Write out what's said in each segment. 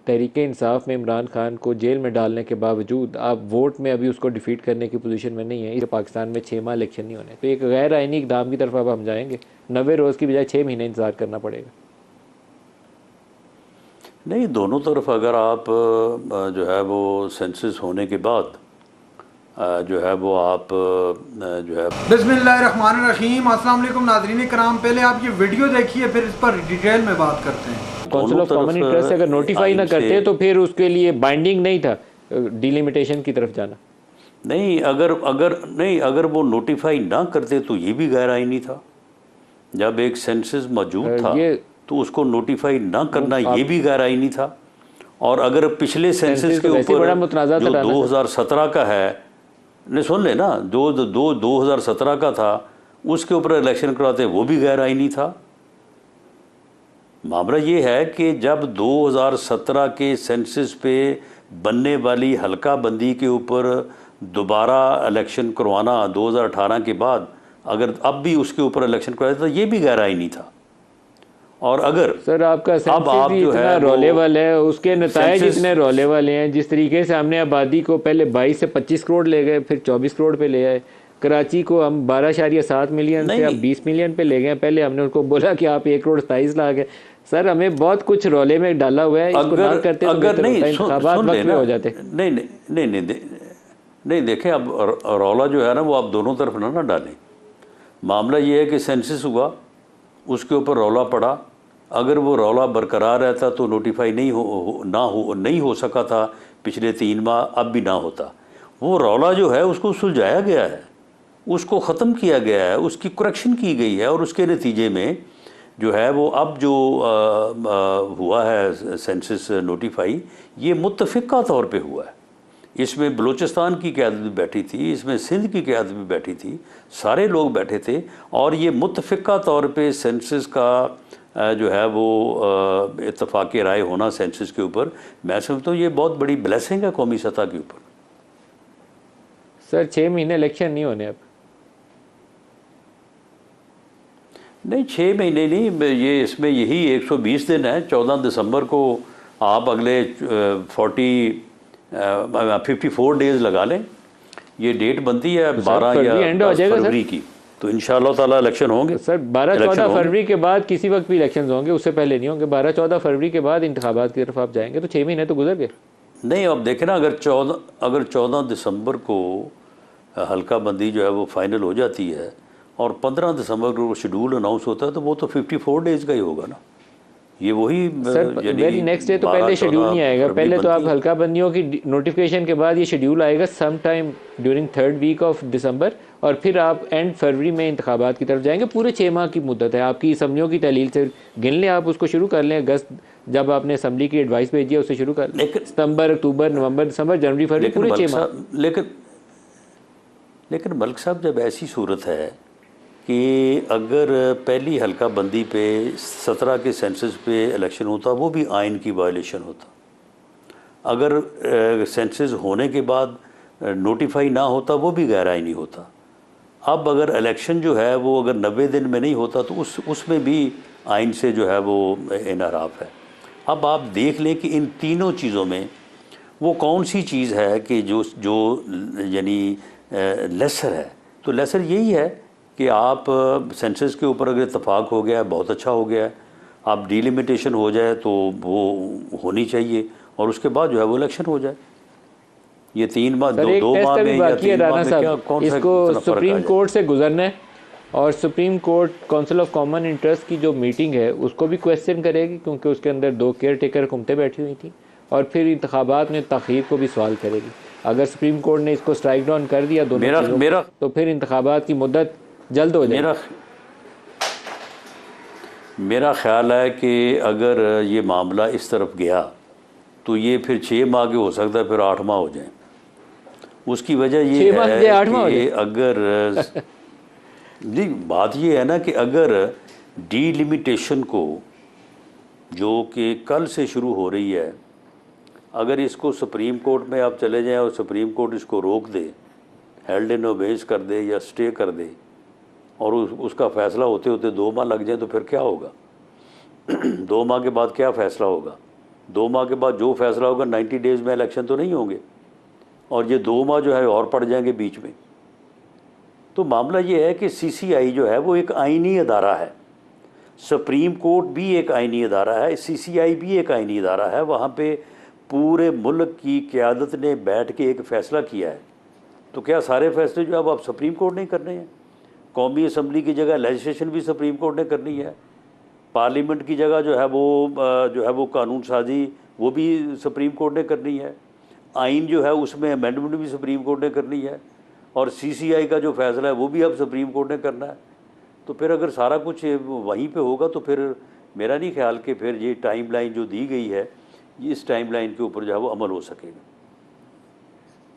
तहरीक इंसाफ में इमरान खान को जेल में डालने के बावजूद आप वोट में अभी उसको डिफीट करने की पोजीशन में नहीं है। इस पाकिस्तान में 6 माह इलेक्शन नहीं होने, तो एक गैर आइनी इकदाम की तरफ अब हम जाएंगे। 90 रोज़ की बजाय 6 महीने इंतज़ार करना पड़ेगा। नहीं, दोनों तरफ अगर आप जो है वो सेंसस होने के बाद जो है वो आप जो है बिस्मिल्लाहिर्रहमानिर्रहीम। अस्सलाम वालेकुम नाज़रीन कराम, पहले आप ये वीडियो देखिए फिर इस पर डिटेल में बात करते हैं। काउंसिल ऑफ कॉमन इंटरेस्ट अगर नोटिफाई ना करते तो फिर उसके लिए बाइंडिंग नहीं था डिलिमिटेशन की तरफ जाना। नहीं, अगर वो नोटिफाई ना करते तो ये भी गैर आइनी था। जब एक सेंसस मौजूद था तो उसको नोटिफाई ना करना ये भी गैर आइनी था। और अगर पिछले सेंसस के ऊपर जो 2017 का है, ने सुन लेना, 2017 का था, उसके ऊपर इलेक्शन करवाते वो भी गैर आइनी था। मामला ये है कि जब 2017 के सेंसस पे बनने वाली हल्का बंदी के ऊपर दोबारा इलेक्शन करवाना 2018 के बाद, अगर अब भी उसके ऊपर इलेक्शन करवाते तो ये भी गैर आइनी था। और अगर सर आपका अब आप जो है रोलेवल है, उसके नतायज इतने रोलेवल हैं। जिस तरीके से हमने आबादी को पहले 22 से 25 करोड़ ले गए, फिर 24 करोड़ पे ले आए। कराची को हम 12.7 मिलियन से अब 20 मिलियन पे ले गए। पहले हमने उनको बोला कि आप 1 करोड़ 27 लाख है। सर हमें बहुत कुछ रोले में डाला हुआ है, इसको ना करते तो अगर नहीं इंतखाबात वक्त में हो जाते। नहीं देखें, अब रौला जो है ना वो आप दोनों तरफ ना डालें। मामला ये है कि सेंसस हुआ, उसके ऊपर रौला पड़ा। अगर वो रौला बरकरार रहता तो नोटिफाई नहीं हो सका था पिछले 3 माह, अब भी ना होता। वो रौला जो है उसको सुलझाया गया है, उसको ख़त्म किया गया है, उसकी करेक्शन की गई है। और उसके नतीजे में जो है वो अब जो हुआ है सेंसस नोटिफाई, ये मुत्तफ़िक़ा तौर पे हुआ है। इसमें बलूचिस्तान की क़यादत भी बैठी थी, इसमें सिंध की क़यादत भी बैठी थी, सारे लोग बैठे थे। और ये मुत्तफ़िक़ा तौर पे सेंसस का जो है वो इत्तफ़ाक़ राय होना सेंसस के ऊपर, मैं समझता हूँ ये बहुत बड़ी ब्लेसिंग है कौमी सतह के ऊपर। सर 6 महीने इलेक्शन नहीं होने अब? नहीं, 6 महीने नहीं, ये इसमें यही 120 दिन है। 14 दिसंबर को आप अगले 54 डेज़ लगा लें। ये डेट बनती है 12 या 10 फरवरी की, तो इंशाअल्लाह ताला इलेक्शन होंगे। सर 12-14 फरवरी के बाद किसी वक्त भी इलेक्शन होंगे, उससे पहले नहीं होंगे। 12-14 फरवरी के बाद इंतखाबात की तरफ आप जाएंगे, तो 6 महीने तो गुजर गए। नहीं, अब देखें ना, अगर 14 दिसंबर को हल्का बंदी जो है वो फाइनल हो जाती है और 15 दिसंबर को शेड्यूल अनाउंस होता है, तो वो तो 54 डेज़ का ही होगा ना। ये वही वेरी नेक्स्ट डे तो पहले शेड्यूल नहीं आएगा। पहले तो आप हल्का बंदियों की नोटिफिकेशन के बाद ये शेड्यूल आएगा some time during 3rd week of December, और फिर आप एंड फरवरी में इंतखाबात की तरफ जाएंगे। पूरे 6 माह की मुद्दत है आपकी। असम्बलियों की तहलील से गिन लें, आप उसको शुरू कर लें। अगस्त जब आपने असम्बली की एडवाइस भेजी है उससे शुरू कर लें। सितंबर, अक्टूबर, नवंबर, दिसंबर, जनवरी, फरवरी, पूरे 6 माह। लेकिन मलिक साहब, जब ऐसी सूरत है कि अगर पहली हल्का बंदी पे 17 के सेंसस पे इलेक्शन होता, वो भी आइन की वायलेशन होता। अगर सेंसस होने के बाद नोटिफाई ना होता, वो भी गैर आइनी होता। अब अगर इलेक्शन जो है वो अगर 90 दिन में नहीं होता तो उसमें भी आइन से जो है वो इनहराफ है। अब आप देख लें कि इन तीनों चीज़ों में वो कौन सी चीज़ है कि जो यानी लेसर है। तो लेसर यही है कि आप सेंसस के ऊपर अगर इत्तफाक हो गया है, बहुत अच्छा हो गया है। आप डिलिमिटेशन हो जाए तो वो होनी चाहिए, और उसके बाद जो है वो इलेक्शन हो जाए। ये 3 माह, 2 माह में या 3 माह में क्या, कौन सा इसको सुप्रीम कोर्ट से गुजरना है, और supreme court council of common interest की जो मीटिंग है उसको भी क्वेश्चन करेगी, क्योंकि उसके अंदर 2 केयर टेकर हुकूमतें बैठी हुई थी। और फिर इंतखाबात में तख़यीर को भी सवाल करेगी। अगर सुप्रीम कोर्ट ने इसको स्ट्राइक डाउन कर दिया दोनों चीज़ों, तो फिर इंतखाबात की मुद्दत जल्द हो जाए। मेरा ख्याल है कि अगर ये मामला इस तरफ गया तो ये फिर 6 माह के हो सकता है, फिर 8 माह हो जाए। उसकी वजह ये है कि अगर नहीं, बात ये है ना कि अगर डीलिमिटेशन को, जो कि कल से शुरू हो रही है, अगर इसको सुप्रीम कोर्ट में आप चले जाएं और सुप्रीम कोर्ट इसको रोक दे, हेल्ड इन ओबेस कर दे या स्टे कर दे, और उसका फ़ैसला होते होते 2 माह लग जाए, तो फिर क्या होगा? 2 माह के बाद क्या फ़ैसला होगा? 2 माह के बाद जो फैसला होगा 90 डेज़ में इलेक्शन तो नहीं होंगे, और ये 2 माह जो है और पड़ जाएंगे बीच में। तो मामला ये है कि CCI जो है वो एक आइनी अदारा है, सुप्रीम कोर्ट भी एक आइनी अदारा है, CCI भी एक आइनी अदारा है। वहाँ पे पूरे मुल्क की क़यादत ने बैठ के एक फ़ैसला किया है, तो क्या सारे फैसले जो अब आप सुप्रीम कोर्ट नहीं करने हैं? कौमी असम्बली की जगह लेजिस्लेशन भी सुप्रीम कोर्ट ने करनी है, पार्लियामेंट की जगह जो है वो कानून साजी वो भी सुप्रीम कोर्ट ने करनी है, आइन जो है उसमें अमेंडमेंट भी सुप्रीम कोर्ट ने करनी है, और CCI का जो फैसला है वो भी अब सुप्रीम कोर्ट ने करना है। तो फिर अगर सारा कुछ वहीं पे होगा तो फिर मेरा नहीं ख्याल कि फिर ये टाइमलाइन जो दी गई है, इस टाइमलाइन के ऊपर जो है वो अमल हो सकेगा।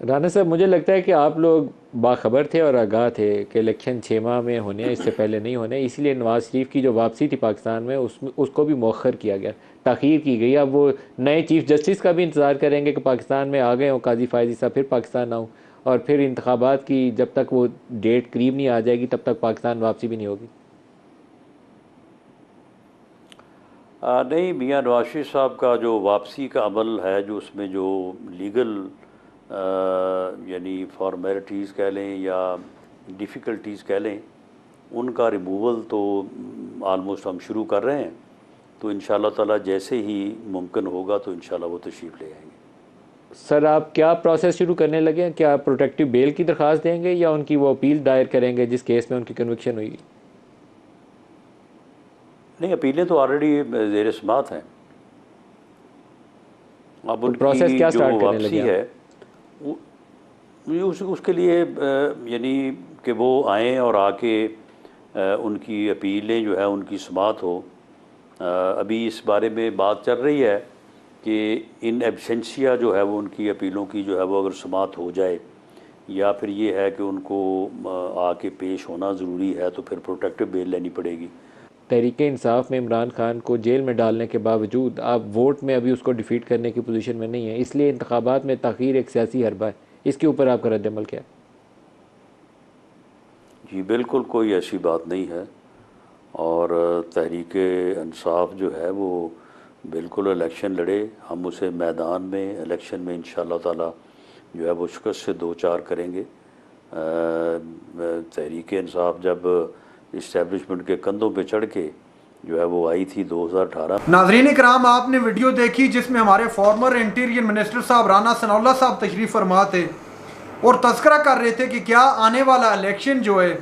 राना साहब, मुझे लगता है कि आप लोग बाखबर थे और आगाह थे कि इलेक्शन 6 माह में होने हैं, इससे पहले नहीं होने, इसीलिए नवाज़ शरीफ की जो वापसी थी पाकिस्तान में उसको भी मौखर किया गया, ताख़ीर की गई। अब वो नए चीफ जस्टिस का भी इंतज़ार करेंगे कि पाकिस्तान में आ गए हों काजी फायजी साहब, फिर पाकिस्तान आऊँ, और फिर इंतखाबात की जब तक वो डेट करीब नहीं आ जाएगी तब तक पाकिस्तान वापसी भी नहीं होगी। नहीं, मियाँ नवाज शरीफ साहब का जो वापसी का अमल है, जो उसमें जो लीगल यानी फॉर्मेलिटीज़ कह लें या डिफ़िकल्टीज़ कह लें, उनका रिमूवल तो आलमोस्ट हम शुरू कर रहे हैं। तो इंशाअल्लाह ताला जैसे ही मुमकिन होगा तो इंशाअल्लाह वो तशरीफ़ ले आएंगे। सर, आप क्या प्रोसेस शुरू करने लगे हैं? क्या प्रोटेक्टिव बेल की दरख्वास्त देंगे या उनकी वो अपील दायर करेंगे जिस केस में उनकी कन्विक्शन हुई? नहीं, अपीलें तो ऑलरेडी ज़ेर समात हैं। अब उनकी प्रोसेस क्या जो स्टार्ट करने वापसी लगे है उसके लिए यानी कि वो आएँ और आके उनकी अपीलें जो है उनकी समात हो। अभी इस बारे में बात चल रही है कि इन एब्सेंशिया जो है वो उनकी अपीलों की जो है वो अगर समात हो जाए, या फिर ये है कि उनको आके पेश होना ज़रूरी है, तो फिर प्रोटेक्टिव बेल लेनी पड़ेगी। तहरीक इंसाफ में इमरान खान को जेल में डालने के बावजूद आप वोट में अभी उसको डिफीट करने की पोजीशन में नहीं है, इसलिए इंतखाबात में ताख़ीर एक सियासी हरबा है। इसके ऊपर आपका रद्द-ए-अमल क्या है? जी बिल्कुल, कोई ऐसी बात नहीं है, और तहरीक इंसाफ जो है वो बिल्कुल इलेक्शन लड़े। हम उसे मैदान में इलेक्शन में इंशाअल्लाह ताला जो है वो शिकस्त से दो चार करेंगे। तहरीक इंसाफ जब इस्टेब्लिशमेंट के कंधों पे चढ़ के जो है वो आई थी 2018। नाज़रीन इकराम, आपने वीडियो देखी जिसमें हमारे फॉर्मर इंटीरियर मिनिस्टर साहब राना सनाउल्लाह साहब तशरीफ़ फरमा थे और तस्करा कर रहे थे कि क्या आने वाला इलेक्शन जो है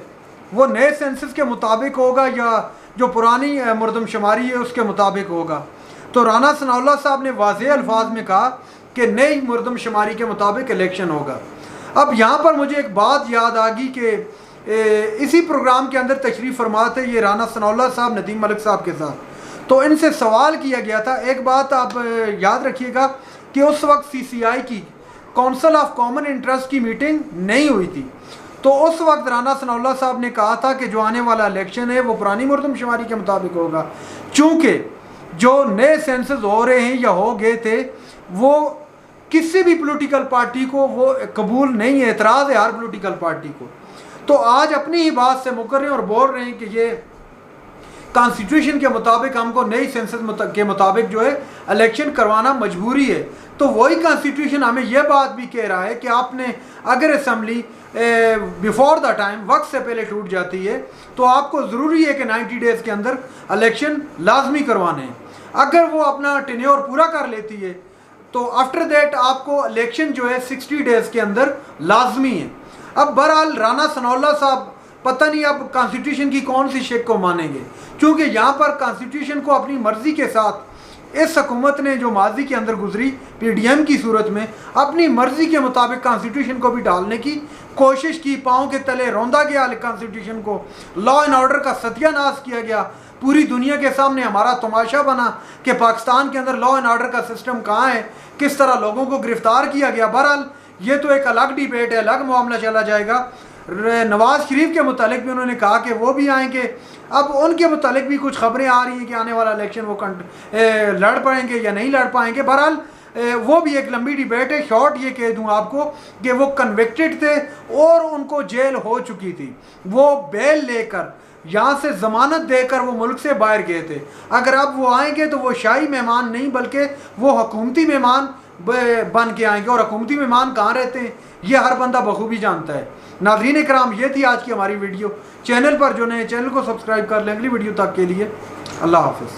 वो नए सेंसस के मुताबिक होगा या जो पुरानी मरदमशुमारी है उसके मुताबिक होगा। तो राना सनाउल्लाह साहब ने वाज़ेह अल्फाज में कहा कि नई मरदमशुमारी के मुताबिक इलेक्शन होगा। अब यहाँ पर मुझे एक बात याद आ गई कि इसी प्रोग्राम के अंदर तशरीफ़ फरमा थे ये राना सनाउल्लाह साहब नदीम मलिक साहब के साथ, तो इनसे सवाल किया गया था। एक बात आप याद रखिएगा कि उस वक्त CCI की काउंसिल ऑफ कॉमन इंटरेस्ट की मीटिंग नहीं हुई थी, तो उस वक्त राना सनाउल्लाह साहब ने कहा था कि जो आने वाला इलेक्शन है वो पुरानी मरदमशुमारी के मुताबिक होगा, चूँकि जो नए सेंसस हो रहे हैं या हो गए थे वो किसी भी पॉलिटिकल पार्टी को वो कबूल नहीं है, एतराज़ है हर पॉलिटिकल पार्टी को। तो आज अपनी ही बात से मुकर रहे हैं और बोल रहे हैं कि ये कॉन्स्टिट्यूशन के मुताबिक हमको नई सेंसस के मुताबिक जो है इलेक्शन करवाना मजबूरी है। तो वही कॉन्स्टिट्यूशन हमें यह बात भी कह रहा है कि आपने अगर असम्बली बिफोर द टाइम वक्त से पहले टूट जाती है तो आपको ज़रूरी है कि 90 डेज़ के अंदर इलेक्शन लाजमी करवाने हैं। अगर वो अपना टेन्योर पूरा कर लेती है तो आफ्टर दैट आपको इलेक्शन जो है 60 डेज़ के अंदर लाजमी है। अब बहरहाल राना सनाउल्लाह साहब पता नहीं अब कॉन्स्टिट्यूशन की कौन सी शेख को मानेंगे, क्योंकि यहाँ पर कॉन्स्टिट्यूशन को अपनी मर्जी के साथ इस हुकूमत ने जो माजी के अंदर गुजरी PDM की सूरत में अपनी मर्जी के मुताबिक कॉन्स्टिट्यूशन को भी डालने की कोशिश की। पाँव के तले रौंदा गया कॉन्स्टिट्यूशन को, लॉ एंड ऑर्डर का सत्यानाश किया गया, पूरी दुनिया के सामने हमारा तमाशा बना कि पाकिस्तान के अंदर लॉ एंड ऑर्डर का सिस्टम कहाँ है, किस तरह लोगों को गिरफ्तार किया गया। बहरहाल ये तो एक अलग डिबेट है, अलग मामला चला जाएगा। नवाज शरीफ के मुतालिक भी उन्होंने कहा कि वो भी आएंगे। अब उनके मुतालिक भी कुछ खबरें आ रही हैं कि आने वाला इलेक्शन वो लड़ पाएंगे या नहीं लड़ पाएंगे। बहरहाल वो भी एक लंबी डिबेट है। शॉर्ट ये कह दूं आपको कि वो कन्विक्टेड थे और उनको जेल हो चुकी थी, वो बेल लेकर यहाँ से ज़मानत देकर वो मुल्क से बाहर गए थे। अगर अब वो आएंगे तो वो शाही मेहमान नहीं बल्कि वो हुकूमती मेहमान बन के आएंगे। और हुकूमती मेहमान कहाँ रहते हैं ये हर बंदा बखूबी जानता है। नाज़रीन कराम, ये थी आज की हमारी वीडियो। चैनल पर जो नए चैनल को सब्सक्राइब कर लें। अगली वीडियो तक के लिए अल्लाह हाफ़िज़।